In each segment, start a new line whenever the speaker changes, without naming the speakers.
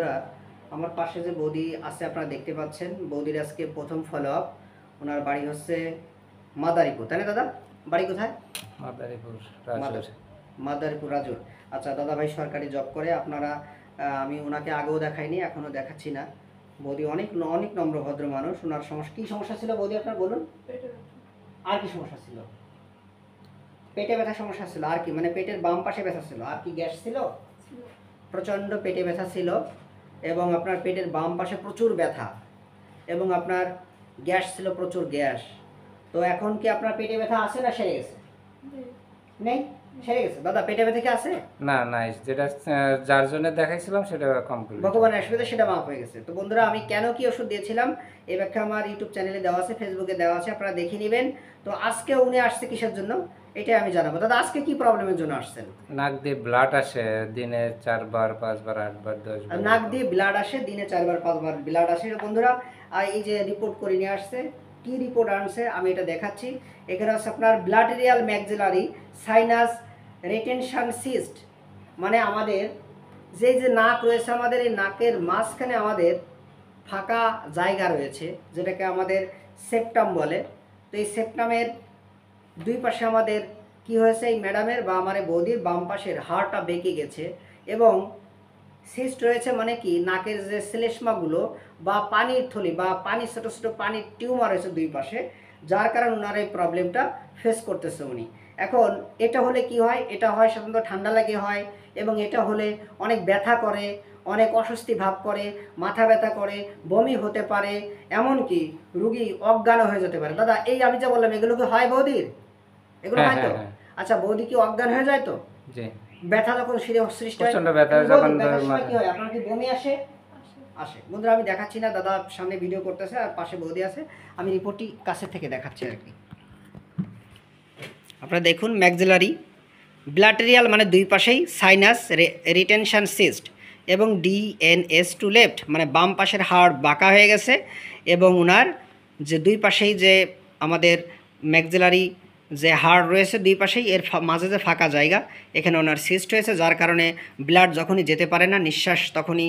বন্ধুরা, আমার পাশে যে বৌদি আছে আপনারা দেখতে পাচ্ছেন, বৌদির আজকে প্রথম ফলো আপ। ওনার বাড়ি হচ্ছে মাদারীপুর, তাই না দাদা? বাড়ি কোথায়?
মাদারীপুর রাজুর।
মাদারীপুর রাজুর। আচ্ছা, দাদা ভাই সরকারি জব করে। আপনারা আমি ওনাকে আগেও দেখাইনি, এখনও দেখাচ্ছি না। বৌদি অনেক অনেক নম্র ভদ্র মানুষ। ওনার সমস্যা কী সমস্যা ছিল বৌদি আপনার বলুন? আর কি সমস্যা ছিল? পেটে ব্যথা সমস্যা ছিল। আর কি মানে পেটের বাম পাশে ব্যথা ছিল? আর কি গ্যাস ছিল? প্রচণ্ড পেটে ব্যথা ছিল এবং আপনার পেটের বাম পাশে প্রচুর ব্যথা এবং আপনার গ্যাস ছিল, প্রচুর গ্যাস। তো এখন কি আপনার পেটে ব্যথা আছে না সেরে গেছে? নেই, সেরে গেছে। দাদা পেটে ব্যথা কি আছে?
না নাই, যেটা যার জন্য দেখাইছিলাম সেটা কমপ্লিট।
ভগবানের আশীর্বাদে সেটা মাফ হয়ে গেছে। তো বন্ধুরা, আমি কেন কি ওষুধ দিয়েছিলাম এই ব্যাখ্যা আমার ইউটিউব চ্যানেলে দেওয়া আছে, ফেসবুকে দেওয়া আছে, আপনারা দেখে নেবেন। তো আজকে উনি আসছে কিসের জন্য এটাই আমি জানাবো। দাদা আজকে কি প্রবলেমের জন্য আসছেন?
নাক দিয়ে ব্লাড আসে দিনে 4 বার 5 বার 8 বার 10 বার।
নাক দিয়ে ব্লাড আসে, দিনে 4 বার 5 বার ব্লাড আসে। বন্ধুরা, এই যে রিপোর্ট করে নিয়ে আসছে, কি রিপোর্ট আনছে আমি এটা দেখাচ্ছি। এখানে আছে আপনার ব্লাটেরিয়াল ম্যাক্সিলারি সাইনাস রিটেনশন সিস্ট, মানে আমাদের যে নাক রয়েছে, আমাদের এই নাকের মাঝখানে আমাদের ফাঁকা জায়গা রয়েছে, যেটাকে আমাদের সেপ্টাম বলে। তো এই সেপ্টামের দুই পাশে আমাদের কি হয়েছে, এই ম্যাডামের বা আমার বৌদির বাম পাশের হাড়টা বেঁকে গেছে এবং সিস্ট রয়েছে, মানে কি নাকের যে শ্লেষ্মাগুলো বা পানির থলি বা পানি ছোটো ছোটো পানির টিউমার রয়েছে দুই পাশে, যার কারণে ওনার এই প্রবলেমটা ফেস করতেছে উনি। এখন এটা হলে কি হয়? এটা হয় সাধারণত ঠান্ডা লাগে হয় এবং এটা হলে অনেক ব্যথা করে, অনেক অস্বস্তি ভাব করে, মাথা ব্যথা করে, বমি হতে পারে, এমনকি রুগী অজ্ঞানও হয়ে যেতে পারে। দাদা এই আমি যা বললাম এগুলো কি হয় বৌদির? এগুলো হয় তো? আচ্ছা, বৌদি কি অজ্ঞান হয়ে যায়? তো
জি,
ব্যথা যখন সৃষ্টি হয়,
প্রচন্ড ব্যথা যখন
কি হয়? আপনার কি বমি আসে? আসে। বন্ধুরা আমি দেখাচ্ছি না, দাদা সামনে ভিডিও করতেছে আর পাশে বৌদি আছে, আমি রিপোর্টটি কাছে থেকে দেখাচ্ছি আর কি। আপনারা দেখুন, ম্যাক্সিলারি ব্লাটেরিয়াল মানে দুই পাশেই সাইনাস রিটেনশন সিস্ট এবং ডিএনএস টু লেফট মানে বাম পাশের হাড় বাঁকা হয়ে গেছে এবং ওনার যে দুই পাশেই যে আমাদের ম্যাক্সিলারি যে হাড় রয়েছে দুই পাশেই, এর মাঝে যে ফাঁকা জায়গা, এখানে ওনার সিস্ট হয়েছে, যার কারণে ব্লাড যখনই যেতে পারে না, নিঃশ্বাস তখনই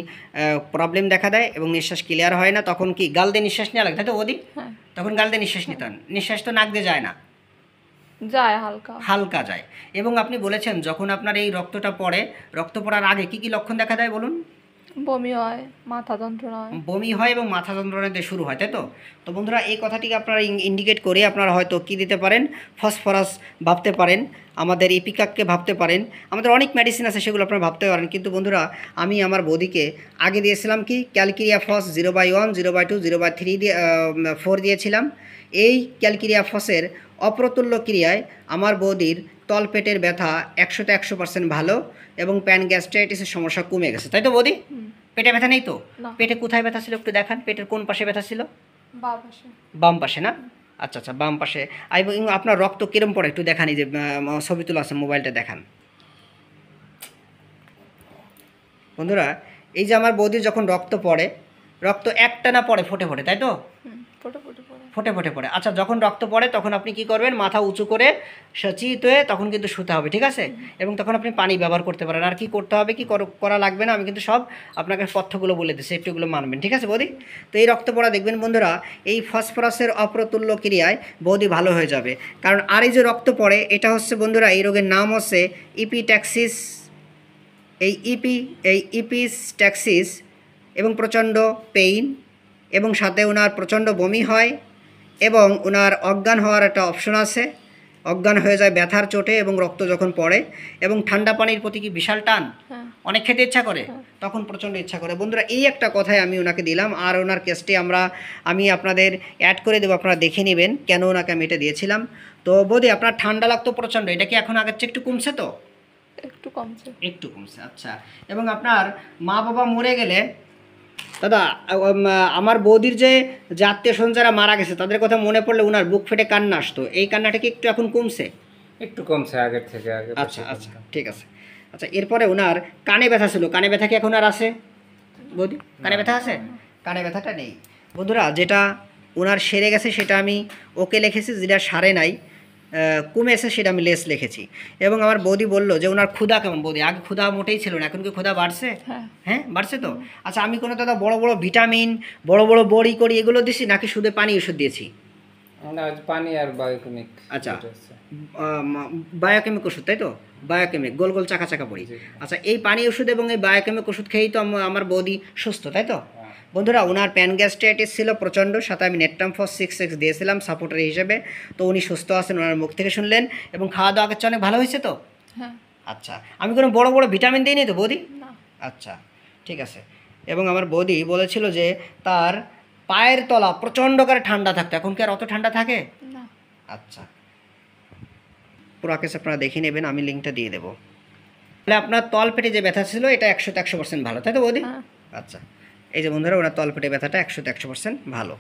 প্রবলেম দেখা দেয় এবং নিঃশ্বাস ক্লিয়ার হয় না। তখন কি গাল দিয়ে নিঃশ্বাস নেওয়া লাগে, তাই তো ওদি? তখন গাল দিয়ে নিঃশ্বাস নিতেন, নিঃশ্বাস তো নাক দিয়ে যায় না,
যায় হালকা
হালকা যায়। এবং আপনি বলেছেন যখন আপনার এই রক্তটা পড়ে, রক্ত পড়ার আগে কি কি লক্ষণ দেখা দেয় বলুন?
বমি হয়, মাথা যন্ত্রণা হয়।
বমি হয় এবং মাথা যন্ত্রণা দিয়ে শুরু হয়, তাই তো? তো বন্ধুরা এই কথাটিকে আপনারা ইন্ডিকেট করে আপনারা হয়তো কি দিতে পারেন, ফসফরাস ভাবতে পারেন, আমাদের ইপিকাককে ভাবতে পারেন, আমাদের অনেক মেডিসিন আছে সেগুলো আপনারা ভাবতে পারেন। কিন্তু বন্ধুরা আমি আমার বৌদিকে আগে দিয়েছিলাম কি ক্যালকিরিয়া ফস 0/1 0/2 0/3 দিয়ে 4 দিয়েছিলাম। এই ক্যালকিরিয়া ফসের অপ্রতুল্য ক্রিয়ায় আমার বৌদির তলপেটের ব্যথা 100তে 100% ভালো এবং প্যানগ্যাস্ট্রাইটিসের সমস্যা কমে গেছে, তাই তো বৌদি? পেটে ব্যথা নেই তো? পেটে কোথায় ব্যথা ছিল একটু দেখান, পেটের কোন পাশে ব্যথা ছিল? বাম পাশে না? আচ্ছা আচ্ছা, বাম পাশে। এবং আপনার রক্ত কিরম পড়ে একটু দেখান, এই যে ছবি তোলা আছে, মোবাইলটা দেখান। বন্ধুরা এই যে আমার বৌদির যখন রক্ত পড়ে, রক্ত একটা না পড়ে ফোটে ফোটে, তাই তো? ফোটে ফোটে পড়ে। আচ্ছা, যখন রক্ত পড়ে তখন আপনি কি করবেন, মাথা উঁচু করে সচিত হয়ে তখন কিন্তু শুতে হবে, ঠিক আছে? এবং তখন আপনি পানি ব্যবহার করতে পারেন। আর কি করতে হবে, কি করা লাগবে না, আমি কিন্তু সব আপনাকে পথ্যগুলো বলে দিচ্ছি, একটুগুলো মানবেন, ঠিক আছে বৌদি? তো এই রক্ত পড়া দেখবেন বন্ধুরা, এই ফসফরাসের অপ্রতুল্য ক্রিয়ায় বৌদি ভালো হয়ে যাবে। কারণ আর এই যে রক্ত পড়ে, এটা হচ্ছে বন্ধুরা এই রোগের নাম হচ্ছে ইপিট্যাক্সিস। এই ইপিস্ট্যাক্সিস এবং প্রচণ্ড পেইন এবং সাথে ওনার প্রচণ্ড বমি হয় এবং ওনার অজ্ঞান হওয়ার একটা অপশন আছে। অজ্ঞান হয়ে যায় ব্যথার চোটে এবং রক্ত যখন পড়ে, এবং ঠান্ডা পানির প্রতি কি বিশাল টান, অনেক খেতে ইচ্ছা করে, তখন প্রচণ্ড ইচ্ছা করে। বন্ধুরা এই একটা কথাই আমি ওনাকে দিলাম, আর ওনার কেসটি আমি আপনাদের অ্যাড করে দেবো, আপনারা দেখে নেবেন কেন ওনাকে আমি এটা দিয়েছিলাম। তো বৌদি আপনার ঠান্ডা লাগতো প্রচণ্ড, এটা কি এখন আগের চেয়ে একটু কমছে? তো একটু কমছে, আচ্ছা। এবং আপনার মা বাবা মরে গেলে দাদা, আমার বৌদির যে আত্মীয় স্বজন যারা মারা গেছে তাদের কথা মনে পড়লে ওনার বুক ফেটে কান্না আসতো, এই কান্নাটা কি একটু এখন কমছে?
একটু কমছে আগের থেকে।
আচ্ছা আচ্ছা, ঠিক আছে। আচ্ছা, এরপরে ওনার কানে ব্যথা ছিল, কানে ব্যথা কি এখন আর আছে বৌদি? কানে ব্যথা আছে? কানে ব্যথাটা নেই। বন্ধুরা যেটা ওনার সেরে গেছে সেটা আমি ওকে লিখেছি, যেটা সারে নাই কমেছে সেটা আমি লেস লিখেছি। এবং আমার বৌদি বলল যে ওনার ক্ষুধা কেমন। বৌদি আগে ক্ষুধা মোটেই ছিল না, এখন কি ক্ষুধা বাড়ছে?
হ্যাঁ
হ্যাঁ বাড়ছে তো। আচ্ছা আমি কোনো দাদা বড় বড় ভিটামিন, বড় বড় বড়ি করি এগুলো দিছি নাকি শুধু পানি ওষুধ দিয়েছি?
না, ওই যে পানি আর বায়োকেমিক।
আচ্ছা বায়োকেমিক ওষুধ তাই তো, বায়োকেমিক গোল গোল চাকা চাকা পড়ি।
জি।
আচ্ছা এই পানি ওষুধ এবং এই বায়োকেমিক ওষুধ খেয়েই তো আমার বৌদি সুস্থ তাই তো?
হ্যাঁ।
বন্ধুরা ওনার প্যানগ্যাস্ট্রাইটিস ছিল প্রচণ্ড, সাথে আমি নেটটামফস 6 দিয়েছিলাম সাপোর্টার হিসেবে। তো উনি সুস্থ আছেন, ওনার মুখ থেকে শুনলেন। এবং খাওয়া দাওয়া আগের চেয়ে অনেক ভালো হয়েছে তো?
হ্যাঁ
আচ্ছা আমি কোনো বড় বড় ভিটামিন দিইনি তো বৌদি?
না
আচ্ছা ঠিক আছে। এবং আমার বৌদি বলেছিল যে তার পায়ের তলা প্রচণ্ড করে ঠান্ডা থাকতো, এখন কি আর অত ঠান্ডা থাকে?
না
আচ্ছা পুরো কেস আপনারা দেখে নেবেন, আমি লিঙ্কটা দিয়ে দেবো। তাহলে আপনার তলপেটে যে ব্যথা ছিল এটা 100% ভালো তাই তো বৌদি?
হ্যাঁ
আচ্ছা এই যে বন্ধুরা ওনার তলপেটে ব্যথাটা 100% ভালো।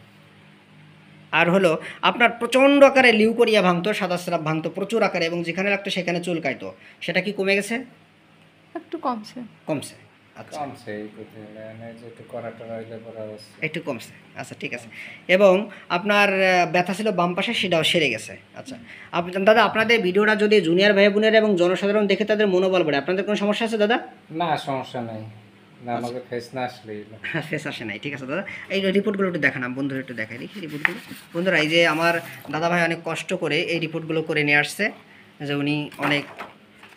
আর হলো আপনার প্রচণ্ড আকারে লিউকোরিয়া ভাঙতো, সাদা স্রাব ভাঙতো প্রচুর আকারে, এবং যেখানে লাগতো সেখানে চুলকাইতো, সেটা কি কমে গেছে?
একটু কমছে।
কমছে। আচ্ছা
কমছে এই করতে গেলে, যে একটু করা টরা হইলে পরে অবস্থা।
একটু কমছে। আচ্ছা ঠিক আছে। এবং আপনার ব্যথা ছিল বাম পাশে, সেটাও সেরে গেছে। আচ্ছা দাদা আপনাদের ভিডিওটা যদি জুনিয়র ভাই বোনেরা এবং জনসাধারণ দেখে তাদের মনোবল বাড়ে, আপনাদের কোনো সমস্যা আছে দাদা?
না সমস্যা নাই, না আমাকে ফেস না আসলেই হলো।
হ্যাঁ ফেস আসে নাই, ঠিক আছে দাদা। এই রিপোর্টগুলো একটু দেখান বন্ধুরা, একটু দেখাই দেখি রিপোর্টগুলো। বন্ধুরা এই যে আমার দাদা ভাই অনেক কষ্ট করে এই রিপোর্টগুলো করে নিয়ে আসছে, যে উনি অনেক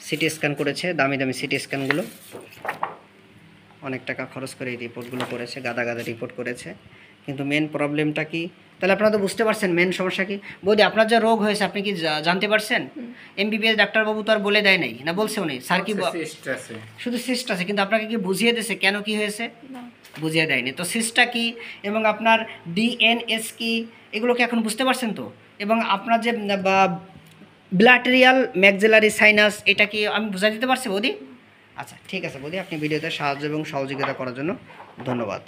সিটি স্ক্যান করেছে, দামি দামি সিটি স্ক্যানগুলো অনেক টাকা খরচ করে এই রিপোর্টগুলো করেছে, গাদা গাদা রিপোর্ট করেছে। কিন্তু মেন প্রবলেমটা কি তাহলে আপনারা তো বুঝতে পারছেন মেন সমস্যা কি। বৌদি আপনার যা রোগ হয়েছে আপনি কি জানতে পারছেন? এমবিবিএস ডাক্তারবাবু তো আর বলে দেয় নাই, না বলছে উনি? স্যার কি
সিস্ট আছে,
শুধু সিস্ট আছে, কিন্তু আপনাকে কি বুঝিয়ে দিয়েছে কেন কি হয়েছে?
না
বুঝিয়ে দেয়নি। তো সিস্টটা কি এবং আপনার ডিএনএস কি এগুলো কি এখন বুঝতে পারছেন তো? এবং আপনার যে ব্লাটেরিয়াল ম্যাক্সিলারি সাইনাস এটা কি আমি বুঝাই দিতে পারছি বৌদি? আচ্ছা ঠিক আছে বৌদি, আপনি ভিডিওতে সাহায্য এবং সহযোগিতা করার জন্য ধন্যবাদ।